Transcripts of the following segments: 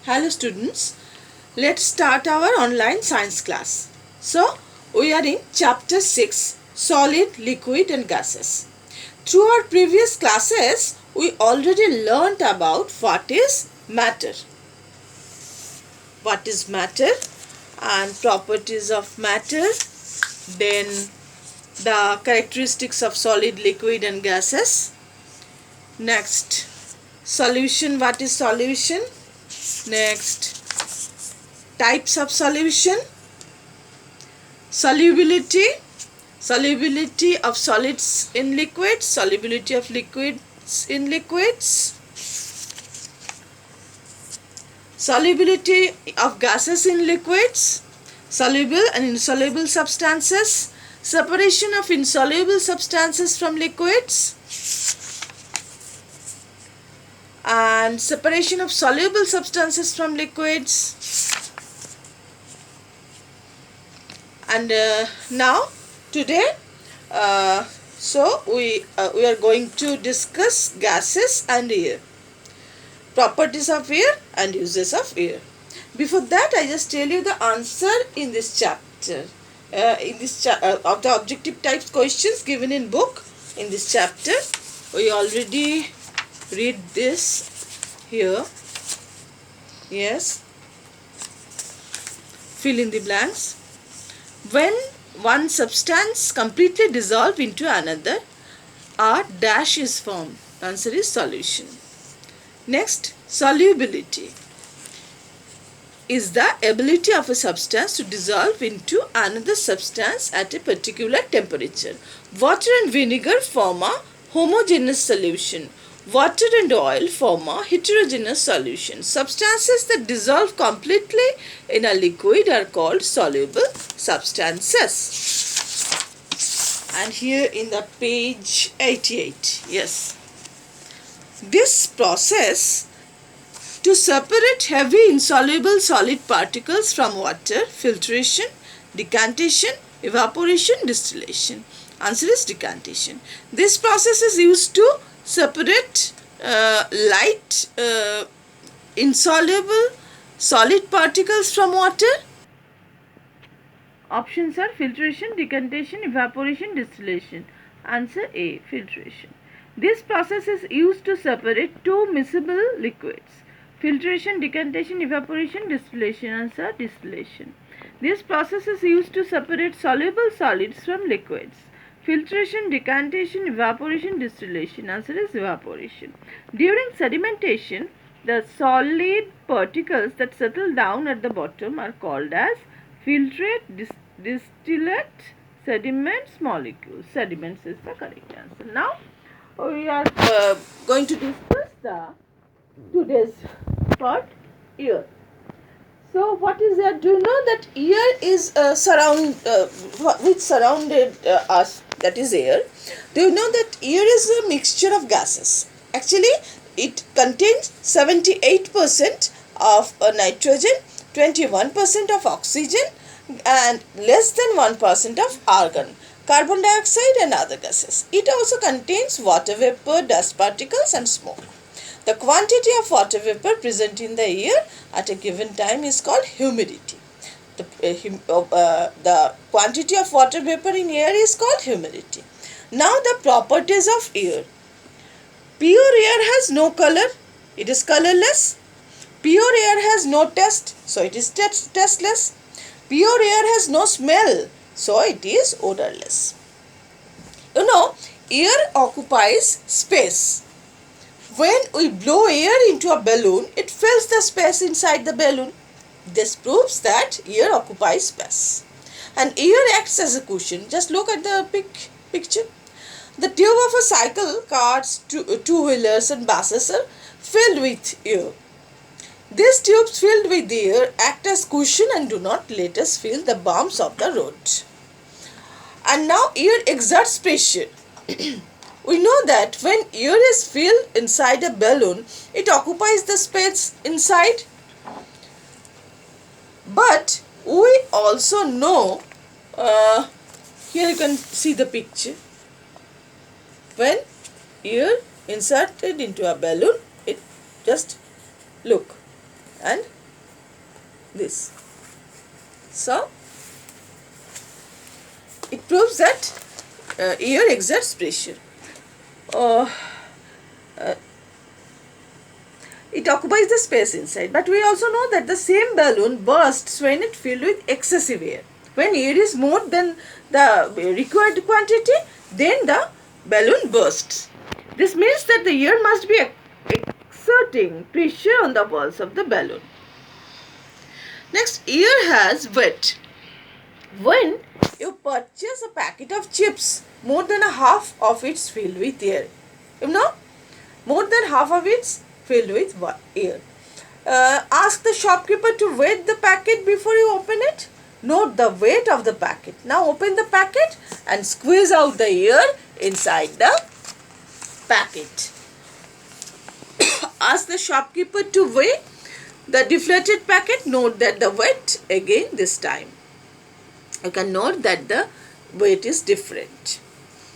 Hello students, let's start our online science class. So, we are in chapter 6, Solid, Liquid and Gases. Through our previous classes, we already learnt about what is matter. What is matter and properties of matter, then the characteristics of solid, liquid and gases. Next, solution, what is solution? Next, types of solution, solubility, solubility of solids in liquids, solubility of liquids in liquids, solubility of gases in liquids, soluble and insoluble substances, separation of insoluble substances from liquids, and separation of soluble substances from liquids. And now today we are going to discuss gases and air, properties of air and uses of air. Before that, I just tell you the answer in this chapter, of the objective types questions given in book. In this chapter, we already read this here. Yes, fill in the blanks. When one substance completely dissolves into another, a dash is formed. The answer is solution. Next, solubility is the ability of a substance to dissolve into another substance at a particular temperature. Water and vinegar form a homogeneous solution. Water and oil form a heterogeneous solution. Substances that dissolve completely in a liquid are called soluble substances. And here in the page 88, yes. This process to separate heavy insoluble solid particles from water, filtration, decantation, evaporation, distillation. Answer is decantation. This process is used to separate light insoluble solid particles from water. Options are filtration, decantation, evaporation, distillation. Answer A, filtration. This process is used to separate two miscible liquids. Filtration, decantation, evaporation, distillation. Answer, distillation. This process is used to separate soluble solids from liquids. Filtration, decantation, evaporation, distillation. Answer is evaporation. During sedimentation, the solid particles that settle down at the bottom are called as filtrate, distillate, sediments, molecules. Sediments is the correct answer. Now, we are going to discuss the today's part, air. So, what is air? Do you know that air is which surrounded us? That is air. Do you know that air is a mixture of gases? Actually, it contains 78% of nitrogen, 21% of oxygen, and less than 1% of argon, carbon dioxide, and other gases. It also contains water vapor, dust particles, and smoke. The quantity of water vapor present in the air at a given time is called humidity. The quantity of water vapor in air is called humidity. Now the properties of air. Pure air has no color, it is colorless. Pure air has no taste, so it is tasteless. Pure air has no smell, so it is odorless. You know, air occupies space. When we blow air into a balloon, it fills the space inside the balloon. This proves that air occupies space. And air acts as a cushion. Just look at the picture. The tube of a cycle, cars, two-wheelers and buses are filled with air. These tubes filled with air act as cushion and do not let us feel the bumps of the road. And now air exerts pressure. We know that when air is filled inside a balloon, it occupies the space inside. But we also know, here you can see the picture. When air inserted into a balloon, it just look. and this. So it proves that air exerts pressure. Uh, it occupies the space inside. But we also know that the same balloon bursts when it filled with excessive air. When air is more than the required quantity, then the balloon bursts. This means that the air must be exerting pressure on the walls of the balloon. Next, air has weight. When you purchase a packet of chips, more than a half of it's filled with air. You know, more than half of it's filled with air. Ask the shopkeeper to weigh the packet before you open it. Note the weight of the packet. Now open the packet and squeeze out the air inside the packet. Ask the shopkeeper to weigh the deflated packet. Note that the weight again this time. You can note that the weight is different.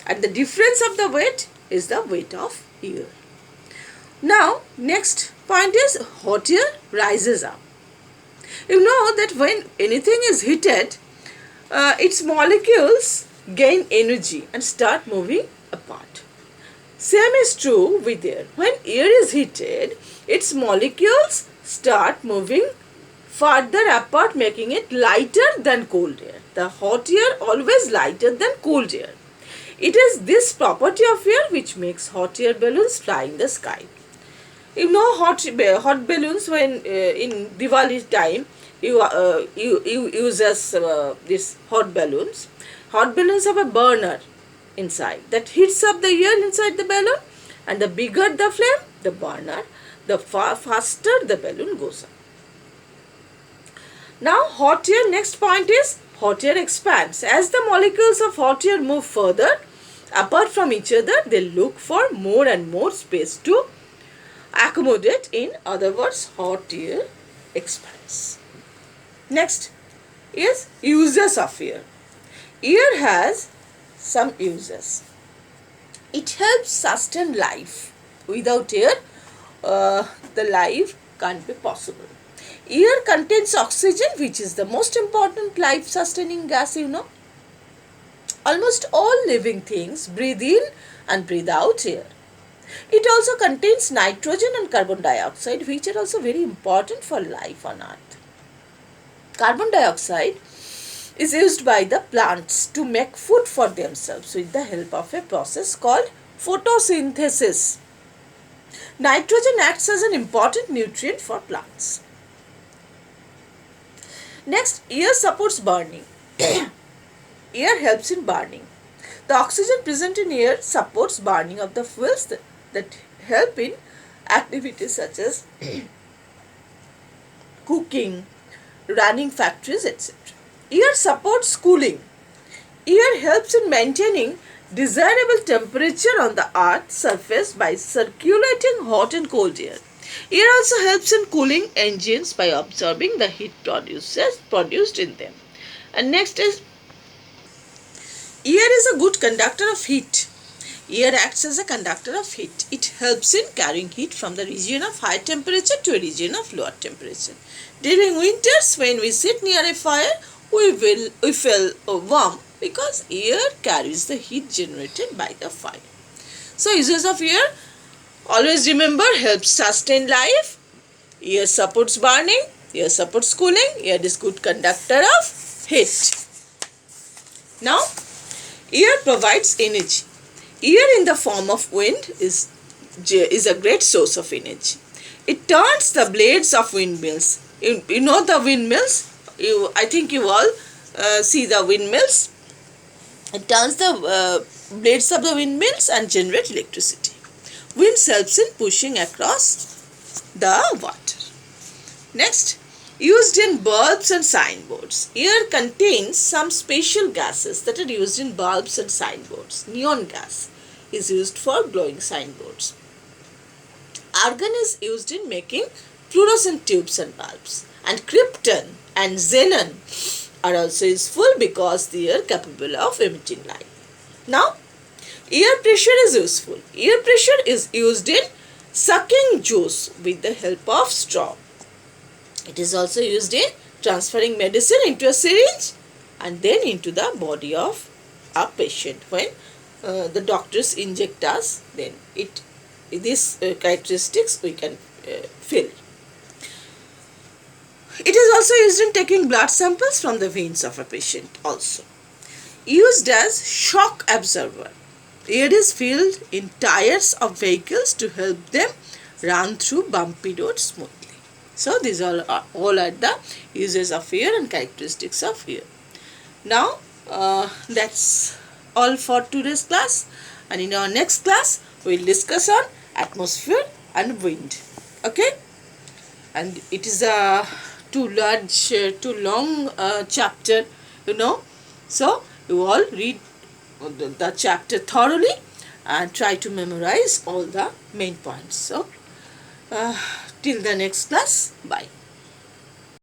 And the difference of the weight is the weight of air. Now, next point is hot air rises up. You know that when anything is heated, its molecules gain energy and start moving apart. Same is true with air. When air is heated, its molecules start moving further apart, making it lighter than cold air. The hot air always lighter than cold air. It is this property of air which makes hot air balloons fly in the sky. You know hot balloons when in Diwali time you use these hot balloons. Hot balloons have a burner inside that heats up the air inside the balloon, and the bigger the flame, the burner, the faster the balloon goes up. Now hot air, next point is hot air expands. As the molecules of hot air move further apart from each other, they look for more and more space to accommodate. In other words, hot air expands. Next is uses of air. Air has some uses. It helps sustain life. Without air, the life can't be possible. Air contains oxygen, which is the most important life sustaining gas, you know. Almost all living things breathe in and breathe out air. It also contains nitrogen and carbon dioxide, which are also very important for life on earth. Carbon dioxide is used by the plants to make food for themselves with the help of a process called photosynthesis. Nitrogen acts as an important nutrient for plants. Next, air supports burning. Air helps in burning. The oxygen present in air supports burning of the fuels that help in activities such as cooking, running factories, etc. Air supports cooling. Air helps in maintaining desirable temperature on the earth's surface by circulating hot and cold air. Air also helps in cooling engines by absorbing the heat produced in them. And next is, air is a good conductor of heat. Air acts as a conductor of heat. It helps in carrying heat from the region of high temperature to a region of lower temperature. During winters, when we sit near a fire, we feel warm because air carries the heat generated by the fire. So, uses of air, always remember, helps sustain life. Air supports burning. Air supports cooling. Air is good conductor of heat. Now, air provides energy. Air in the form of wind is a great source of energy. It turns the blades of windmills. You know the windmills? I think you all see the windmills. It turns the blades of the windmills and generates electricity. Wind helps in pushing across the water. Next, used in bulbs and signboards. Air contains some special gases that are used in bulbs and signboards. Neon gas is used for glowing signboards. Argon is used in making fluorescent tubes and bulbs. And krypton and xenon are also useful because they are capable of emitting light. Now, air pressure is useful. Air pressure is used in sucking juice with the help of straw. It is also used in transferring medicine into a syringe and then into the body of a patient. When the doctors inject us, then these characteristics we can feel. It is also used in taking blood samples from the veins of a patient also. Used as shock absorber. Air is filled in tires of vehicles to help them run through bumpy roads smoothly. So these all are the uses of air and characteristics of air. Now that's all for today's class, and in our next class we will discuss on atmosphere and wind. Okay, and it is a too long chapter, so you all read the chapter thoroughly and try to memorize all the main points. So till the next class, bye.